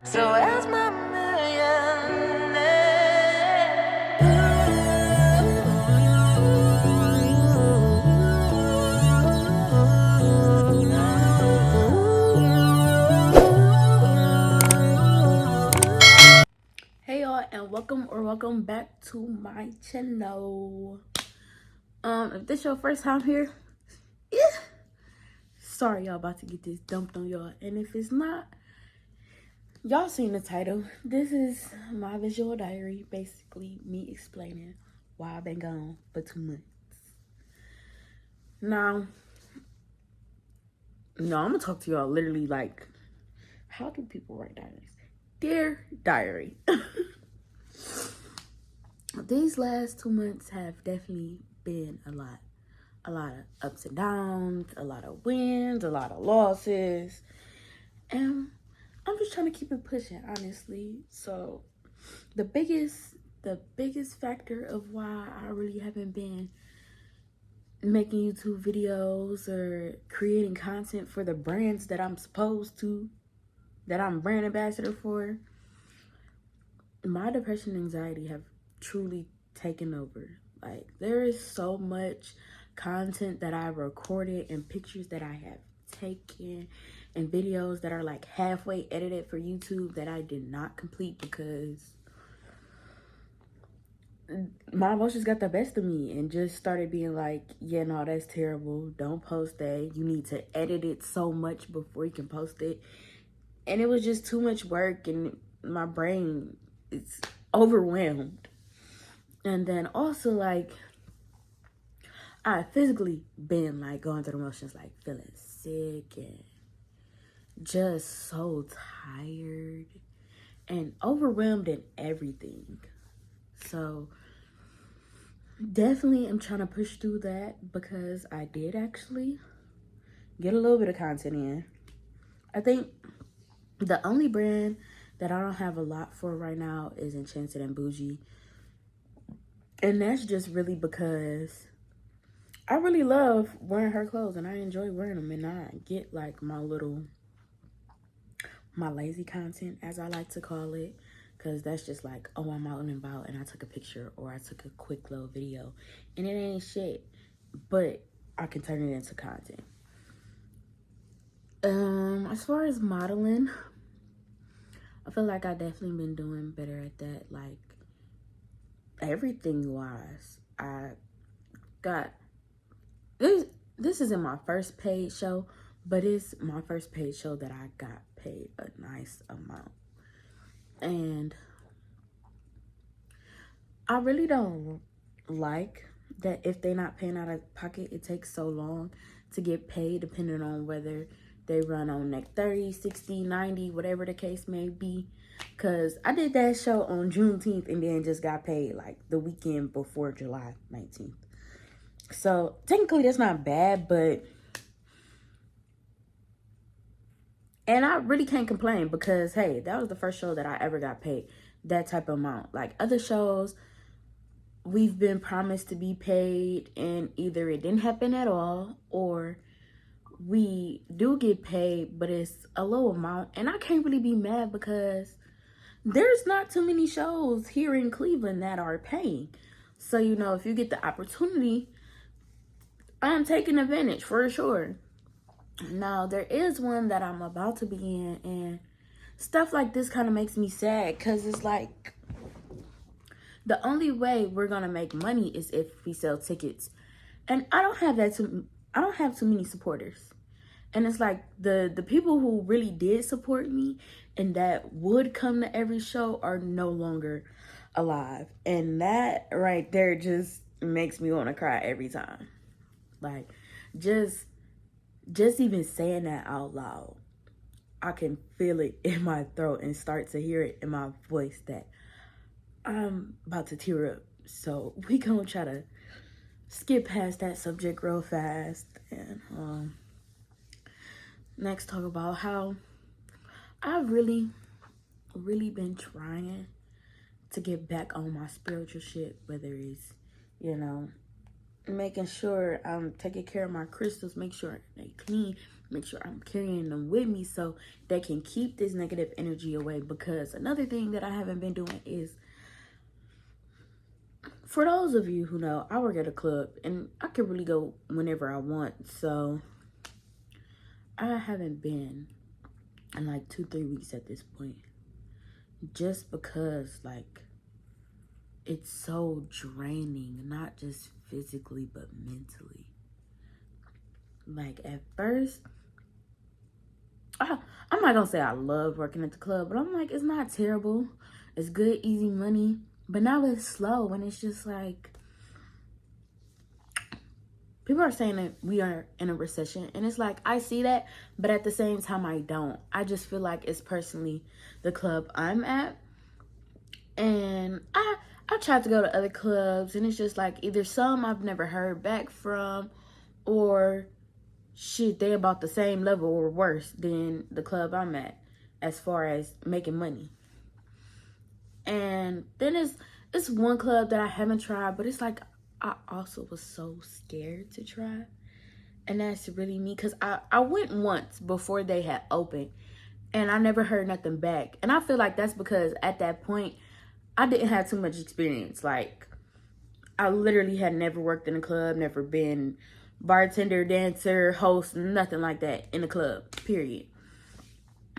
So as my millionaire. Hey y'all, and welcome back to my channel. If this your first time here, yeah, sorry y'all about to get this dumped on y'all. And if it's not, y'all seen the title. This is my visual diary, basically me explaining why I've been gone for 2 months. Now, no, I'm gonna talk to y'all literally like, how do people write diaries? Dear diary. These last 2 months have definitely been a lot of ups and downs, a lot of wins, a lot of losses. And I'm just trying to keep it pushing, honestly. So the biggest factor of why I really haven't been making YouTube videos or creating content for the brands that I'm supposed to, that I'm brand ambassador for, my depression and anxiety have truly taken over. Like, there is so much content that I've recorded and pictures that I have taken and videos that are like halfway edited for YouTube that I did not complete because my emotions got the best of me and just started being like, yeah, no, that's terrible. Don't post that. You need to edit it so much before you can post it. And it was just too much work and my brain is overwhelmed. And then also, like, I physically been like going through the motions, like feeling sick and just so tired and overwhelmed in everything. So definitely I'm trying to push through that because I did actually get a little bit of content in. I think the only brand that I don't have a lot for right now is Enchanted and Bougie. And that's just really because I really love wearing her clothes and I enjoy wearing them, and I get like my lazy content, as I like to call it, because that's just like, oh, I'm out and about and I took a picture or I took a quick little video and it ain't shit, but I can turn it into content. As far as modeling, I feel like I definitely been doing better at that. Like, everything wise, I got this isn't my first paid show, but it's my first paid show that I got paid a nice amount. And I really don't like that if they're not paying out of pocket, it takes so long to get paid, depending on whether they run on neck 30, 60, 90, whatever the case may be. Because I did that show on Juneteenth and then just got paid like the weekend before July 19th. So technically that's not bad, but and I really can't complain because, hey, that was the first show that I ever got paid that type of amount. Like, other shows, we've been promised to be paid and either it didn't happen at all or we do get paid, but it's a low amount. And I can't really be mad because there's not too many shows here in Cleveland that are paying. So, you know, if you get the opportunity, I'm taking advantage for sure. Now, there is one that I'm about to be in, and stuff like this kind of makes me sad because it's like the only way we're gonna make money is if we sell tickets, and I don't have too many supporters. And it's like the people who really did support me and that would come to every show are no longer alive, and that right there just makes me want to cry every time. Like, just even saying that out loud, I can feel it in my throat and start to hear it in my voice that I'm about to tear up. So we gonna try to skip past that subject real fast and next talk about how I've really been trying to get back on my spiritual shit, whether it's, making sure I'm taking care of my crystals, make sure they clean, make sure I'm carrying them with me so they can keep this negative energy away. Because another thing that I haven't been doing is, for those of you who know, I work at a club and I can really go whenever I want. So I haven't been in like 2-3 weeks at this point, just because like it's so draining, not just physically but mentally. Like at first, I'm not gonna say I love working at the club, but I'm like, it's not terrible. It's good, easy money. But now it's slow, and it's just like, people are saying that we are in a recession, and it's like, I see that, but at the same time, I don't. I just feel like it's personally the club I'm at, and I tried to go to other clubs, and it's just like, either some I've never heard back from, or shit, they about the same level or worse than the club I'm at as far as making money. And then it's one club that I haven't tried, but it's like, I also was so scared to try. And that's really me, because I went once before they had opened, and I never heard nothing back. And I feel like that's because at that point, I didn't have too much experience. Like, I literally had never worked in a club, never been bartender, dancer, host, nothing like that in a club, period.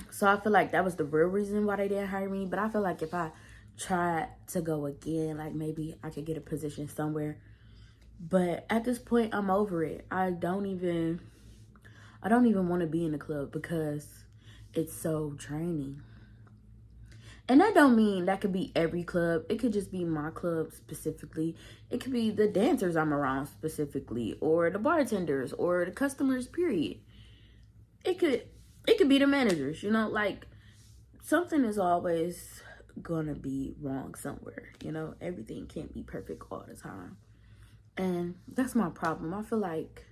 So I feel like that was the real reason why they didn't hire me. But I feel like if I tried to go again, like maybe I could get a position somewhere. But at this point, I'm over it. I don't even want to be in the club because it's so draining. And that don't mean that could be every club. It could just be my club specifically. It could be the dancers I'm around specifically, or the bartenders, or the customers, period. It could be the managers, you know, like, something is always gonna be wrong somewhere, you know. Everything can't be perfect all the time. And that's my problem. I feel like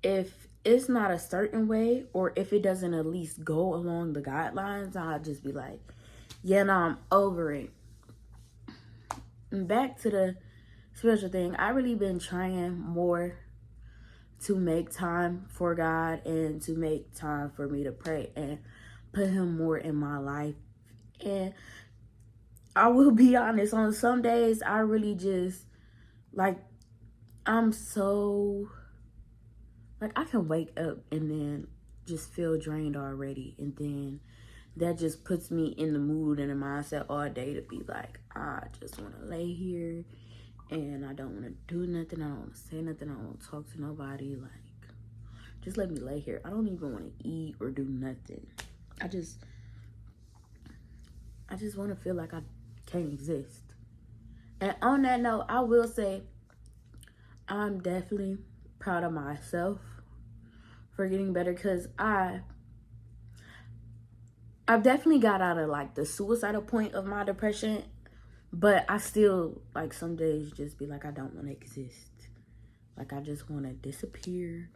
if it's not a certain way, or if it doesn't at least go along the guidelines, I'll just be like, yeah, no, I'm over it. And back to the spiritual thing, I really been trying more to make time for God, and to make time for me to pray and put him more in my life. And I will be honest, on some days I really just, like, I'm so, like, I can wake up and then just feel drained already, and then that just puts me in the mood and the mindset all day to be like, I just want to lay here and I don't want to do nothing. I don't want to say nothing. I don't want to talk to nobody. Like, just let me lay here. I don't even want to eat or do nothing. I just want to feel like I can't exist. And on that note, I will say I'm definitely proud of myself for getting better, because I've definitely got out of like the suicidal point of my depression, but I still, like, some days just be like, I don't want to exist. Like, I just want to disappear,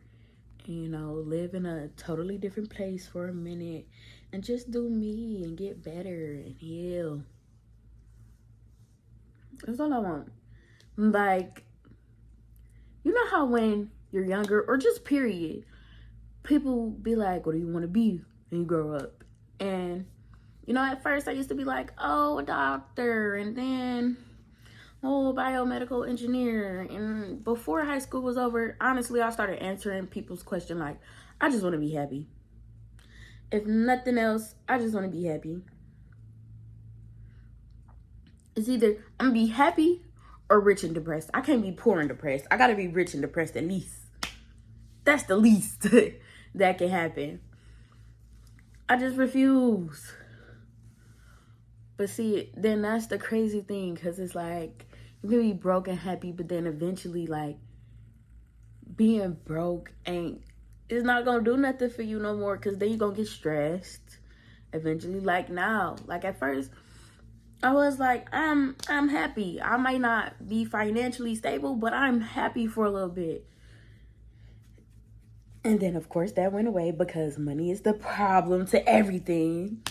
and, you know, live in a totally different place for a minute and just do me and get better and heal. That's all I want. Like, you know how when you're younger, or just period, people be like, what do you want to be when you grow up? And, you know, at first I used to be like, oh, a doctor, and then, oh, biomedical engineer. And before high school was over, honestly, I started answering people's question like, I just want to be happy. If nothing else, I just want to be happy. It's either I'm going to be happy or rich and depressed. I can't be poor and depressed. I got to be rich and depressed at least. That's the least that can happen. I just refuse. But see, then that's the crazy thing, because it's like, you can be broke and happy, but then eventually, like, being broke is not gonna do nothing for you no more, because then you're gonna get stressed eventually. Like now, like at first, I was like, I'm happy. I might not be financially stable, but I'm happy for a little bit. And then, of course, that went away, because money is the problem to everything.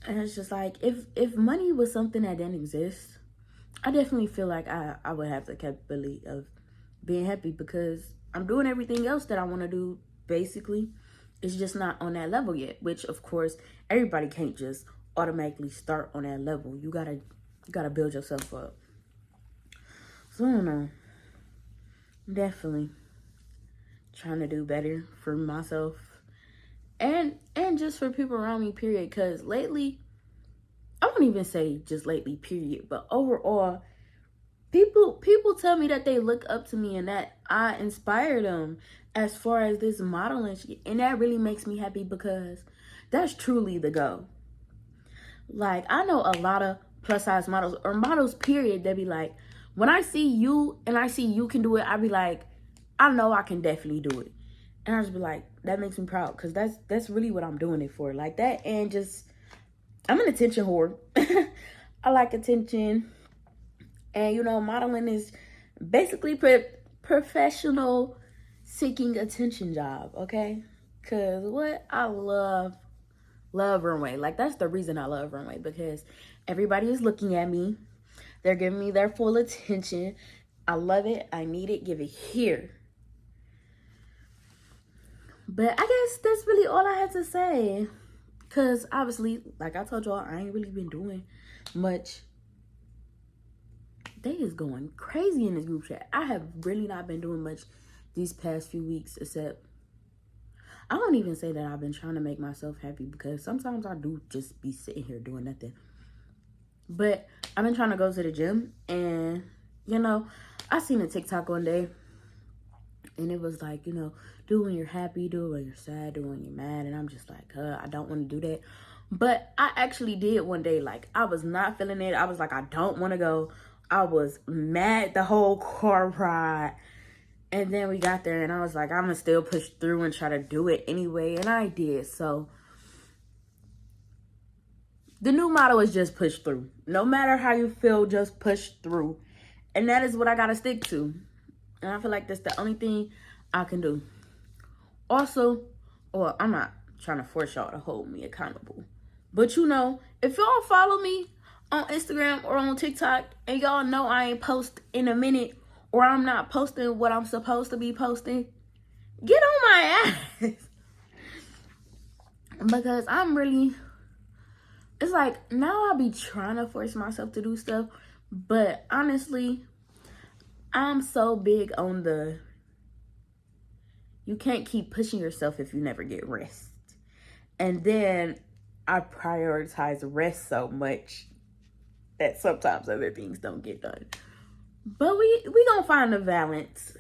And it's just like, if money was something that didn't exist, I definitely feel like I would have the capability of being happy, because I'm doing everything else that I want to do basically. It's just not on that level yet, which of course everybody can't just automatically start on that level. You gotta build yourself up. So I don't know. Definitely trying to do better for myself and just for people around me, period. Because lately, I won't even say just lately, period, but overall, people tell me that they look up to me and that I inspire them as far as this modeling shit. And that really makes me happy because that's truly the goal. Like, I know a lot of plus size models or models, period, they be like, when I see you and I see you can do it, I be like, I know I can definitely do it. And I just be like, that makes me proud because that's really what I'm doing it for. Like that, and just, I'm an attention whore. I like attention. And, you know, modeling is basically professional seeking attention job, okay? Because what? I love runway. Like, that's the reason I love runway, because everybody is looking at me. They're giving me their full attention. I love it. I need it. Give it here. But I guess that's really all I had to say. Because obviously, like I told y'all, I ain't really been doing much. They is going crazy in this group chat. I have really not been doing much these past few weeks, except I don't even say that I've been trying to make myself happy, because sometimes I do just be sitting here doing nothing. But I've been trying to go to the gym, and, you know, I seen a TikTok one day, and it was like, you know, do when you're happy, do when you're sad, do when you're mad, and I'm just like, I don't want to do that. But I actually did one day. Like, I was not feeling it. I was like, I don't want to go. I was mad the whole car ride. And then we got there, and I was like, I'm going to still push through and try to do it anyway. And I did. So the new motto is just push through. No matter how you feel, just push through. And that is what I got to stick to. And I feel like that's the only thing I can do. Also, well, I'm not trying to force y'all to hold me accountable. But, you know, if y'all follow me on Instagram or on TikTok and y'all know I ain't post in a minute, or I'm not posting what I'm supposed to be posting, get on my ass. Because I'm really, it's like, now I be trying to force myself to do stuff, but honestly, I'm so big on the, you can't keep pushing yourself if you never get rest. And then I prioritize rest so much that sometimes other things don't get done. But we gonna find the balance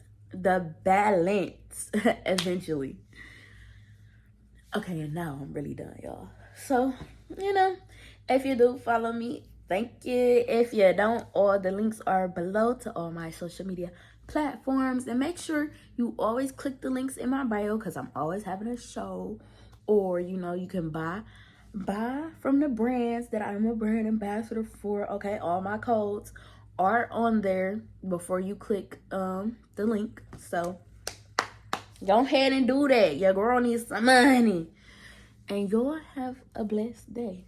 eventually. Okay, and now I'm really done, y'all. So, you know, if you do follow me, thank you. If you don't, all the links are below to all my social media platforms. And make sure you always click the links in my bio, because I'm always having a show. Or, you know, you can buy from the brands that I'm a brand ambassador for. Okay, all my codes are on there before you click the link. So go ahead and do that. Your girl needs some money. And y'all have a blessed day.